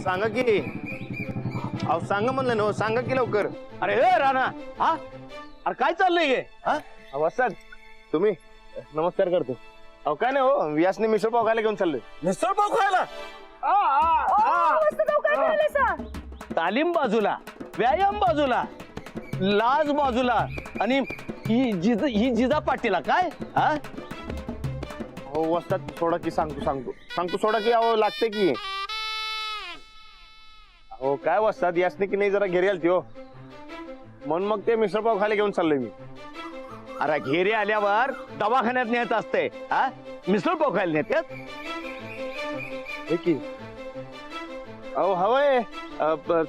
सांगा की अहो सांगा म्हणलं ना सांगा की लवकर. अरे हे राणा हा अरे काय चाललंय हे हा वसंत तुम्ही नमस्कार करतो. अहो काय नाही हो व्यासने मिसळ पाव खायला घेऊन चाललोय. मिसळ पाव खायला तालीम बाजूला व्यायाम बाजूला लाज बाजूला आणि ही जिजा पाटीला काय हा हो वसंत सोडा की सांगतो सोडा की अहो लागते की. हो काय वसंत यासने की नाही जरा घरी आलती हो म्हणून मग ते मिसळ पाव खायला घेऊन चाललोय मी. अरे घेरी आल्यावर दवाखान्यात नेत असते हा मिसळ पाव खायला नेत्यात. हे की अहो हवंय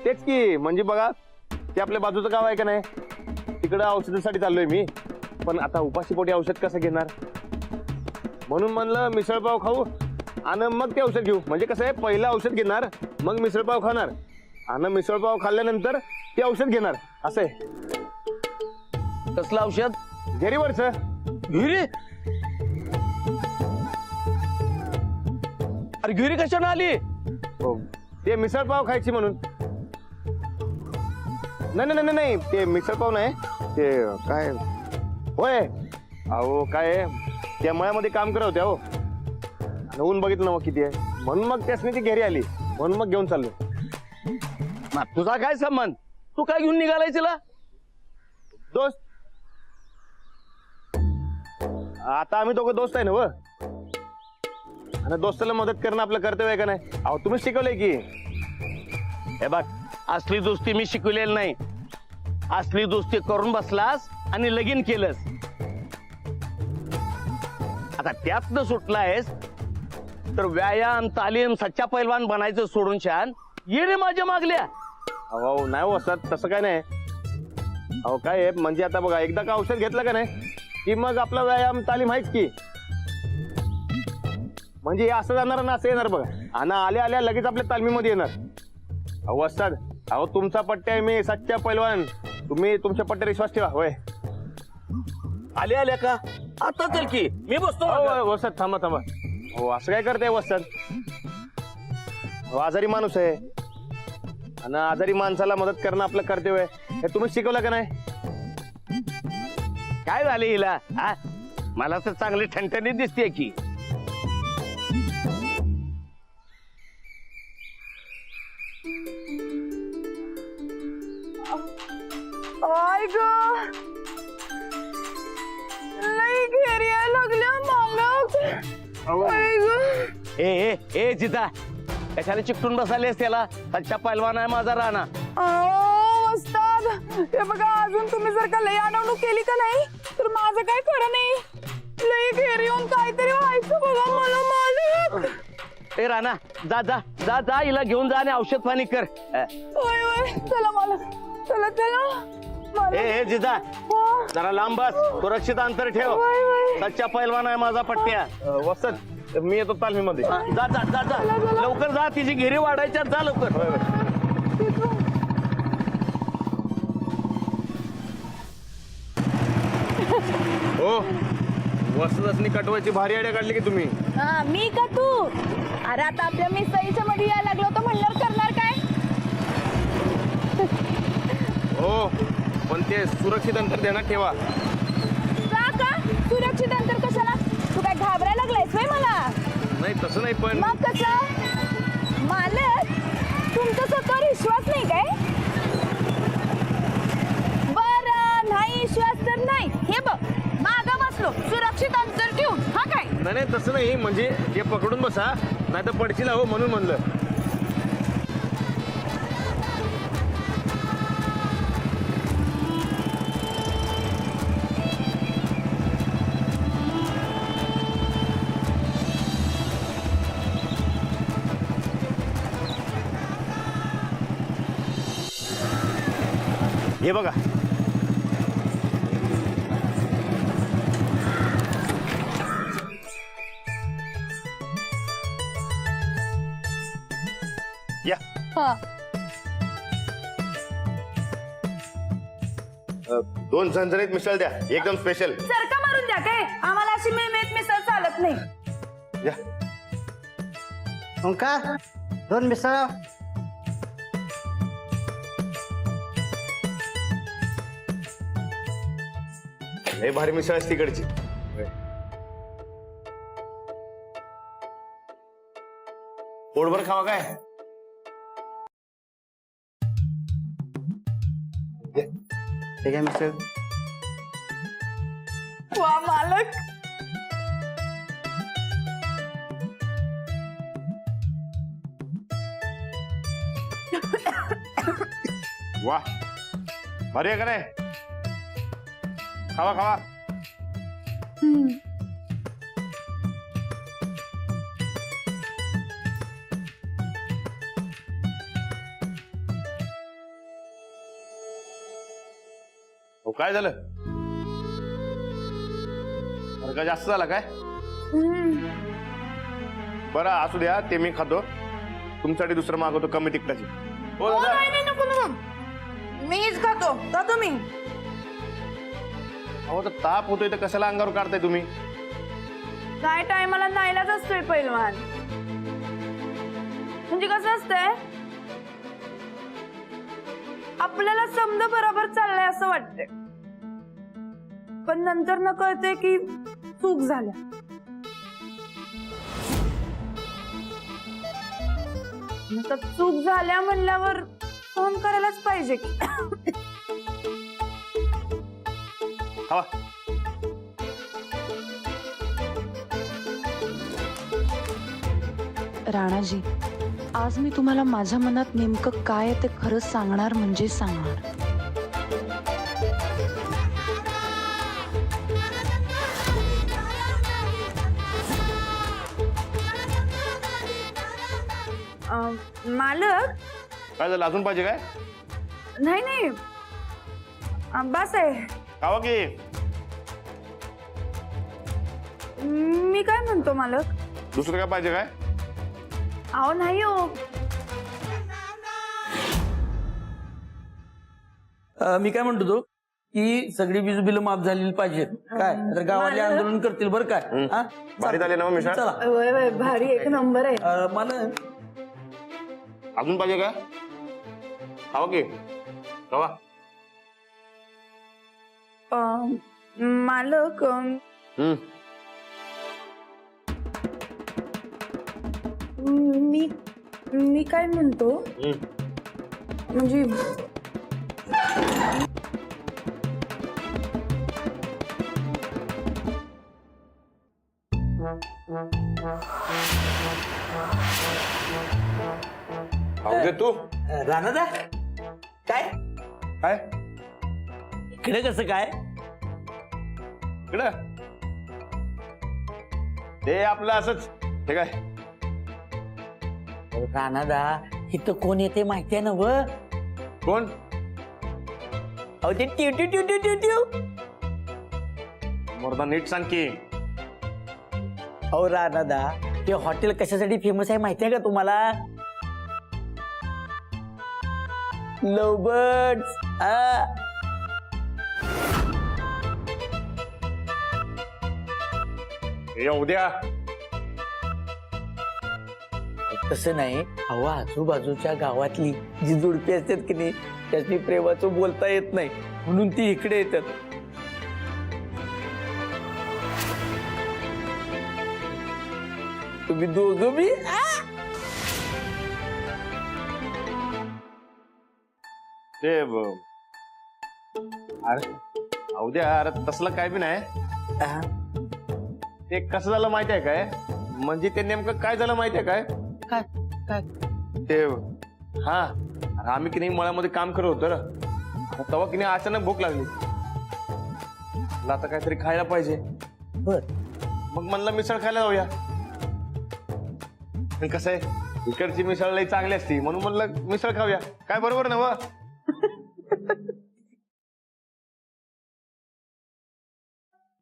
तेच की म्हणजे बघा ते आपल्या बाजूचं गाव आहे का नाही तिकडं औषधासाठी चाललोय मी. पण आता उपाशीपोटी औषध कसं घेणार म्हणून म्हणलं मिसळपाव खाऊ आणि मग ते औषध घेऊ. म्हणजे कसं आहे पहिलं औषध घेणार मग मिसळपाव खाणार आणि मिसळपाव खाल्ल्यानंतर ते औषध घेणार असं आहे. कसलं औषध घेरीवरच घिरी अरे घिरी कशाने आली. ते मिसळपाव खायची म्हणून. नाही ते मिसळपाव नाही ते काय होय अहो काय त्या मळ्यामध्ये काम करत होत्या हो ऊन बघितलं ना मग किती आहे म्हणून मग त्यासनी ती घरी आली म्हणून मग घेऊन चाललो. तुझा काय संबंध तू काय घेऊन निघालाय तिला. दोस्त आता आम्ही दोघं दोस्त आहे ना व आणि दोस्ताला मदत करणं आपलं कर्तव्य आहे का नाही. अहो तुम्ही शिकवलंय की. हे बघ असली दोस्ती मी शिकवलेली नाही. असली दोस्ती करून बसलास आणि लगीन केलंस. आता त्यातनं सुटलायस तर व्यायाम तालीम सच्चा पैलवान बनायचं सोडून छान ये रे माझ्या मागल्या. अहो नाही हो असत तसं काय नाही. अहो काय आहे म्हणजे आता बघा एकदा का औषध घेतलं का नाही की मग आपला व्यायाम तालीम आहेच की. म्हणजे असं जाणार ना असं येणार बघा आणि आल्या आल्या लगेच आपल्या तालमीमध्ये येणार. अहो असतात अहो तुमचा पट्ट्या आहे मी सच्चा पैलवान तुम्ही तुमच्या पट्ट्यावर विश्वास ठेवा. होय आले आल्या का आता चल की मी बसतो. वसत थांबा हो असं काय करताय वसत. हो आजारी माणूस आहे आणि आजारी माणसाला मदत करणं आपलं कर्तव्य आहे हे तुम्ही शिकवलं का नाही. काय झाले हिला हा मला तर चांगली ठणठणीत दिसते की. आई ग लई घेरी लागल्या मांगा. आई ग ए जिता कशाला चिकटून बसालेस त्याला सच्चा पैलवान आहे माझा राणा. वस्ताद हे बघा अजून तुम्ही जर का लई अडवणूक केली का नाही तर माझं काय खरं नाही. लई घेरी येऊन काहीतरी व्हायचं बघा मला मालक. ए राणा जा जा जा जा हिला घेऊन जा आणि औषध पाणी कर. चला मला चला ए जिजा जरा लांब बस सुरक्षित अंतर ठेव. सच्चा पैलवान आहे माझा पट्ट्या. वसत मी येतो तालमीमध्ये. जा जा जा जा लवकर जा तिची घेरी वाढायच्या जा लवकर. हो वसतनी कटवायची भारी आयडिया काढली की तुम्ही. मी का तू अरे आता आपल्या मिसळीच्या मध्ये यायला लागलो तर म्हणल्यावर करणार काय. हो पण ते सुरक्षित अंतर देण्यात ठेवा. का सुरक्षित अंतर कशाला तू काय घाबरायला लागलायस व्हय मला. नाही तसं नाही पण मग कसं मालक तुमचा स्वतःवर विश्वास नाही काय. बरं नाही विश्वास तर नाही हे बघ मागं बसलो सुरक्षित अंतर ठेवून हा काय. नाही तसं नाही म्हणजे हे पकडून बसा नाही तर पडशील हो म्हणून म्हणलं. हे बघा या दोन झणझणीत मिसळ द्या एकदम स्पेशल. सरका मारून द्या काय आम्हाला अशी मेमेत मिसळ चालत नाही. या का दोन मिसळ लय भारी मिसळ असते तिकडची. पोटभर खावा काय. हे काय मिस्टर? वा मालक, वा भारी आहे का नाही. खावा खावा. हो काय झालं. अरे का जास्त झाला काय. बरं असू द्या, ते मी खातो. तुमच्यासाठी दुसरं मागवतो कमी तिखटाची. हो दादा. नाही नाही नको नको, मीच खातो का तुम्ही. अहो तर ताप होतोय तर कशाला अंगावर काढताय तुम्ही. काय टायमाला नाईलाज असतोय पैलवान. म्हणजे कसं असतंय, आपल्याला समजा बरोबर चाललंय असं वाटतंय, पण नंतर न कळते की चूक झाल्या. आता चूक झाल्या म्हणल्यावर फोन करायलाच पाहिजे की. खावा. राणाजी, आज मी तुम्हाला माझ्या मनात नेमकं काय आहे ते खरं सांगणार म्हणजे सांगणार. मालक, काय झालं, अजून पाहिजे काय. नाही नाही, बस आहे. खावा की. मी काय म्हणतो मालक. दुसरं काय पाहिजे काय. अहो नाही हो. मी काय म्हणतो तो की सगळी वीज बिल माफ झालेली पाहिजेत काय, तर गावाले आंदोलन करतील बरं काय. हा? भारी झाले ना मग मिसळ. चला. वय वय भारी, एक नंबर आहे. मला अजून पाहिजे काय. खावा की. खावा. मालक, मी काय म्हणतो, म्हणजे खाऊ दे तू. राणादा काय काय इकडे कसं काय. इकडं ते आपलं असंच. हे काय. राणादा इथं कोण येते माहितीये ना व. कोण. अहो ते ट्यू ट्यू ट्यू ट्यू ट्यू ट्यू. मोरदा नीट सांग की. अहो राणादा, ते हॉटेल कशासाठी फेमस आहे माहितीये का तुम्हाला. लवबर्ड्स. हे उद्या. तसं नाही, अहो आजूबाजूच्या गावातली जी जोडपी असतात की नाही, त्याची प्रेमाचं बोलता येत नाही म्हणून ती इकडे येतात. तुम्ही दोघं बी ते अरे उद्या. अरे तसलं काय बी नाही. ते कसं झालं माहिती आहे काय. म्हणजे ते नेमकं काय झालं माहिती आहे काय. काय काय ते हा, अरे आम्ही की नाही मळ्यामध्ये काम करत होतो रे. तेव्हा की नाही अचानक भूक लागली. मला आता काहीतरी खायला पाहिजे. बर. मग म्हणलं मिसळ खायला जाऊया. पण कसं आहे, इकडची मिसळ लई चांगली असती म्हणून म्हणलं मिसळ खाऊया. काय बरोबर ना व.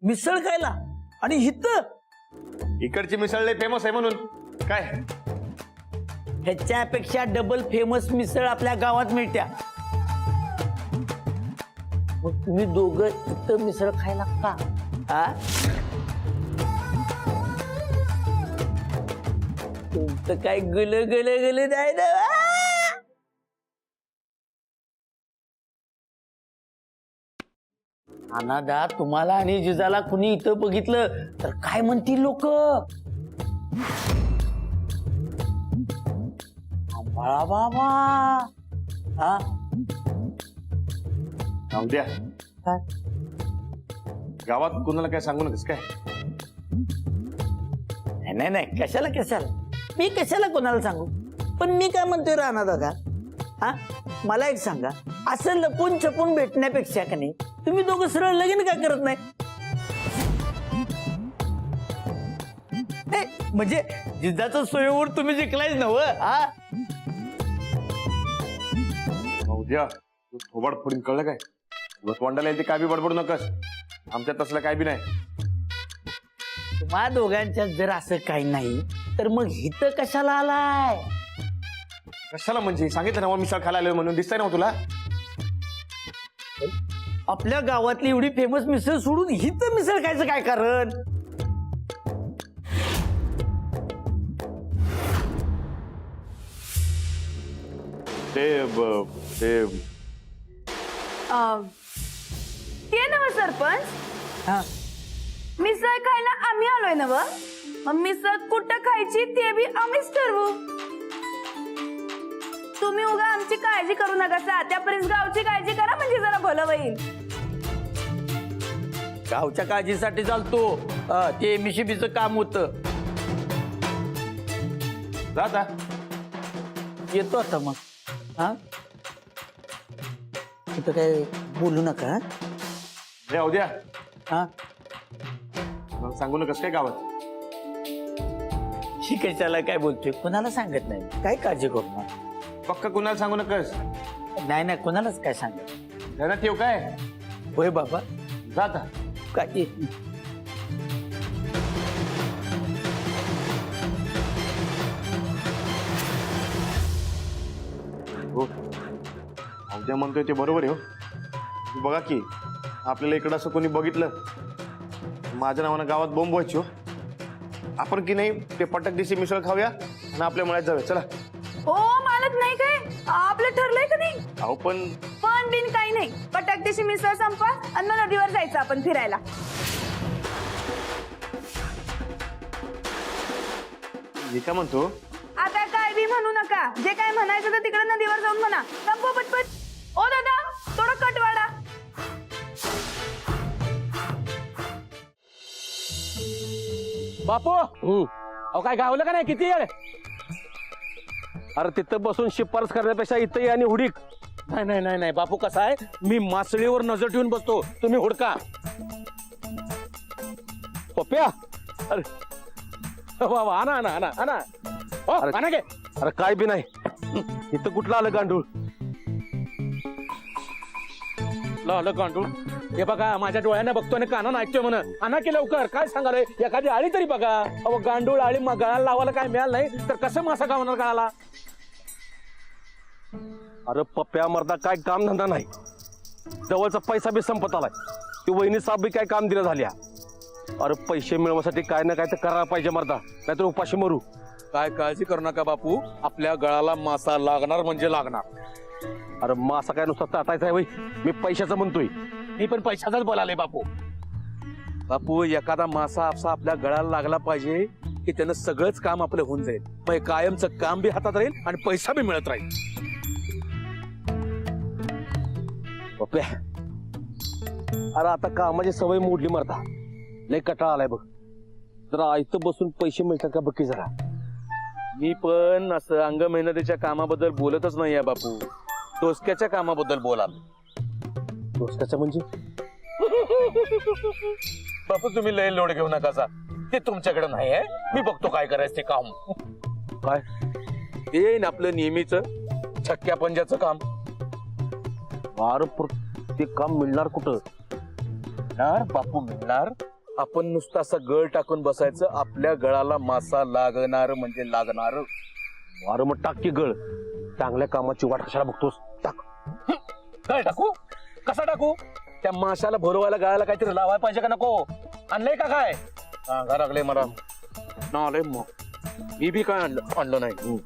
मिसळ खायला आणि इथं. इकडची मिसळ लई फेमस आहे म्हणून. काय ह्याच्यापेक्षा डबल फेमस मिसळ आपल्या गावात मिळत्या. मग तुम्ही दोघं इथं मिसळ खायला का. हा, तुमचं काय गुल गुल गुल नाही ना. अनादा तुम्हाला आणि जिजाला कुणी इथं बघितलं तर काय म्हणतील लोक? बाळा बाबा हा जाऊ द्या, काय? गावात कोणाला काय सांगू नकस काय. नाही नाही कशाला कशाला मी कशाला कोणाला सांगू. पण मी काय म्हणतोय राणा दादा, हा मला एक सांगा, असं लपून छपून भेटण्यापेक्षा का नाही तुम्ही दोघं सरळ लगीन का करत नाही? म्हणजे जिद्दाचं सोयीवर तुम्ही जिंकलायच नव. हा जाऊ द्या, तू थोबाड फोडून कळलं काय. तोंडाला येते काय बी बडबडू नकस. आमच्यात तसलं काय बी नाही. तुम्हा दोघांच्यात जर असं काही नाही तर मग इथं कशाला आलाय? कशाला म्हणजे सांगितलं ना, मिसळ खायला आलोय म्हणून. दिसतंय ना तुला. आपल्या गावातली एवढी फेमस मिसळ सोडून इथं मिसळ खायचं काय कारण? ते ते नव सरपंच, हा मिसळ खायला आम्ही आलोय नव. मग मिसळ कुठं खायची ते बी आम्हीच ठरवू. तुम्ही उगा आमची काळजी करू नका. त्यापर्यंत गावची काळजी करा म्हणजे जरा भलं होईल. गावच्या काळजीसाठी चालतो. ते मिशीबीचं काम होतं. जा आता. येतो आता मग. हा तिथं काय बोलू नका. जाऊ द्या, हा मला सांगू नकस काय गावात. शिकायच्याला काय बोलतोय, कोणाला सांगत नाही. काय काळजी करू नका. पक्क कुणाला सांगू नकस. नाही नाही कोणालाच काय सांगत. घरात येऊ काय. होय बाबा. जा आता. काय हो, उद्या म्हणतोय ते बरोबर आहे. हो बघा की, आपल्याला इकडं असं कोणी बघितलं माझ्या नावानं गावात बोंब व्हायची. हो, आपण की नाही ते पटक दिशी मिसळ खाऊया आणि आपल्या मळ्यात जाऊया. चला. हो मालक, नाही काय आपलं ठरलंय का नाही. अहो पण पण बिन काही नाही. पटाकदेशी मिसळ संपा आणि मग नदीवर जायचं आपण फिरायला. मी काय म्हणतो, आता काय बी म्हणू नका. जे काय म्हणायचं तर तिकडे नदीवर जाऊन म्हणा. संपो पटपट. ओ दादा, थोडं कट वाढा. बापू अहो काय गावलं का नाही किती वेळ. अरे तिथं बसून शिफारस करण्यापेक्षा इथं ये आणि हुडीक. नाही नाही नाही नाही बापू, कसा आहे, मी मासळीवर नजर ठेवून बसतो, तुम्ही हुडका. पप्प्या, अरे बाबा आणा आणा आणा आणा. हो, आणा गे. अरे काय बी नाही. इथं कुठलं आलं गांडूळ. आलं गांडूळ. हे बघा, माझ्या डोळ्याने बघतो आणि कानानं ऐकतोय म्हण. आणा की लवकर. काय सांगाले, एखादी आळी तरी बघा. अहो गांडूळ आळी मग गळाला लावायला काय मिळालं नाही तर कसं मासा गावणार गळाला. अरे पप्प्या मर्दा, काय काम धंदा नाही. जवळचा पैसा बी संपत आलाय. ती वहिनी साहेब बी काय काम दिलं झाल्या. अरे पैसे मिळवण्यासाठी काय ना काय तर करायला पाहिजे मर्दा, नाहीतर उपाशी मरू. काय काळजी करू नका बापू, आपल्या गळाला मासा लागणार म्हणजे लागणार. अरे मासा काय नुसता ताटायचा आहे वय, मी पैशाचं म्हणतोय. मी पण पैशाचाच बोलाले बापू. बापू एखादा मासा असा आपल्या गळाला लागला पाहिजे की त्यानं सगळंच काम आपलं होऊन जाईल. मग कायमचं काम बी हातात राहील आणि पैसा बी मिळत राहील. बाप्या, अरे आता कामाची सवय मोडली मरता. लय कटाळा आलाय बघ. जरा आयतं बसून पैसे मिळतात का बघ की जरा. मी पण असं अंग मेहनतीच्या कामाबद्दल बोलतच नाही आहे बापू, डोसक्याच्या कामाबद्दल बोलाल. डोसक्याचं म्हणजे बापू तुम्ही लय लोड घेऊ नका. ते तुमच्याकडे नाही आहे, मी बघतो काय करायचं ते काम. काय ते आपलं नेहमीच छक्क्या पंजाचं काम. ते काम मिळणार कुठं. मिळणार बापू मिळणार. आपण नुसतं असं गळ टाकून बसायचं, आपल्या गळाला मासा लागणार म्हणजे लागणार. अरे मग टाक की गळ. चांगल्या कामाची वाट कशाला बघतोस. टाक. गळ टाकू. कसा टाकू. त्या माशाला भरवायला गळाला काहीतरी लावायला पाहिजे का नको. आणलंय का काय. सांगा लागले मला ना. आलंय मग मी बी काय आणलं नाही.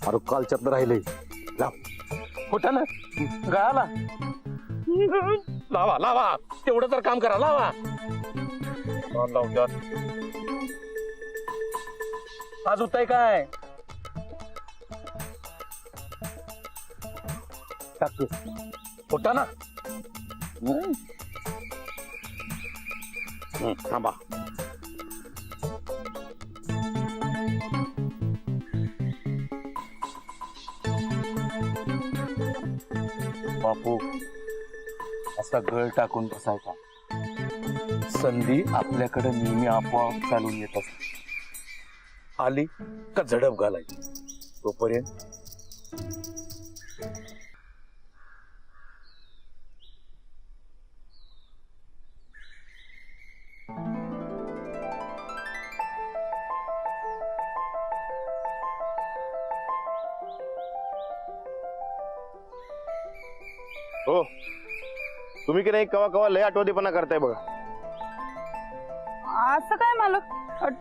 अरे कालच्यात राहिलंय. कुठं ना गळाला लावा लावा तेवढं तर काम करा लावा आज होतंय काय टाकतो होता ना थांबा बापू असा गळ टाकून बसायचा संधी आपल्याकडे नेहमी आपोआप चालून येत असते आली का झडप घालायची तोपर्यंत हो तुम्ही की नाही कवा कवा लय आठवतेपणा करताय बघा. असं काय मालक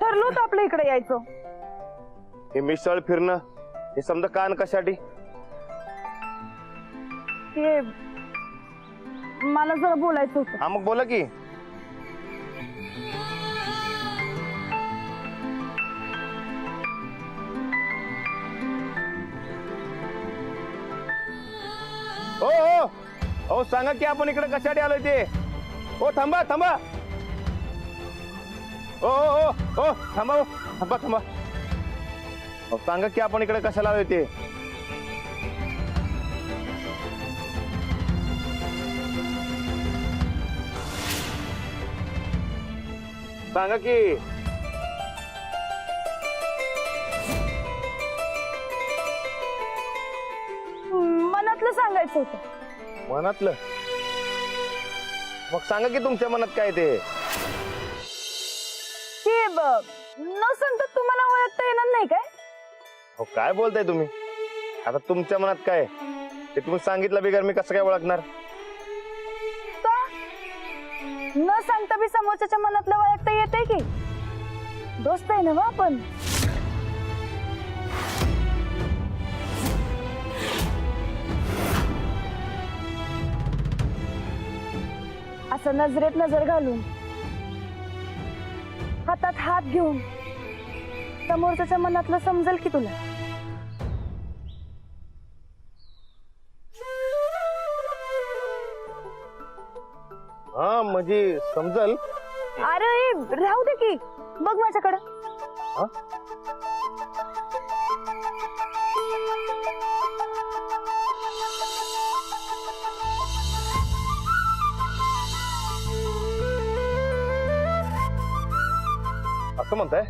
ठरलं होतं आपल्या इकडे यायचं. हे मिसळ फिरणं हे समजा कान कशासाठी ते मला जरा बोलायचं होतं. हा मग बोला की. हो हो हो सांगा की आपण इकडे कशासाठी आलोय ते. हो थांबा थांबा हो हो हो हो थांबा हो थांबा थांबा हो सांगा की आपण इकडे कशाला आलोय ते. सांगा की. मनातलं सांगायचं होतं. मनातलं मग सांगा की तुमच्या मनात काय ते. हे न सांगता तुम्हाला ओळखता येणार नाही काय. हो काय बोलताय तुम्ही. आता तुमच्या मनात काय ते तुम्ही सांगितलं बिगर मी कसं काय ओळखणार. का न सांगता बी समोरच्याच्या मनातलं ओळखता येते की. दोस्त आहे ना मग आपण. असं नजरेत नजर घालून हातात हात घेऊन समोरच्याच्या मनातलं समजेल की तुला. हा म्हणजे समजल. अरे राहू दे की बघ माझ्याकडं. हा? असं म्हणताय.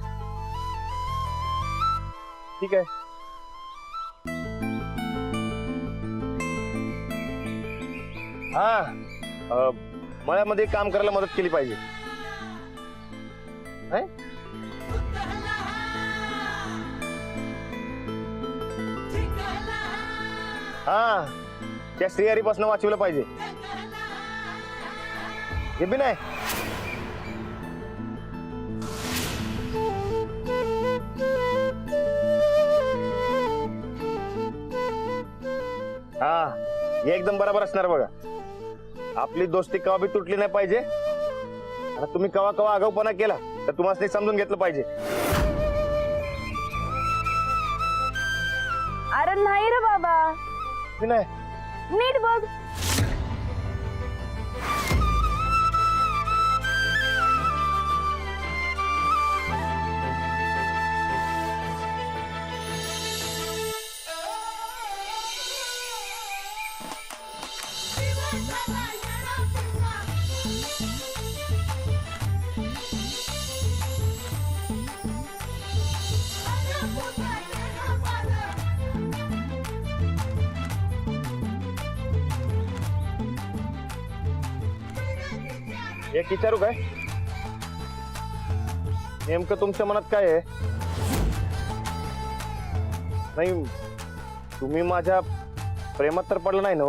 ठीक आहे. हा मळ्यामध्ये काम करायला मदत केली पाहिजे. है? हा त्या श्रीहरीपासून वाचवलं पाहिजे. हे बी नाही. हा हे एकदम बरोबर असणार बघा. आपली दोस्ती कवा बी तुटली नाही पाहिजे. आणि तुम्ही कवा कवा आगाऊपणा केला तर तुम्हाला ते समजून घेतलं पाहिजे. अरे नाही रे बाबा हे नाही. नीट बघ. एक विचारू काय. नेमकं तुमच्या मनात काय आहे. नाही तुम्ही माझ्या प्रेमात तर पडलं नाही ना.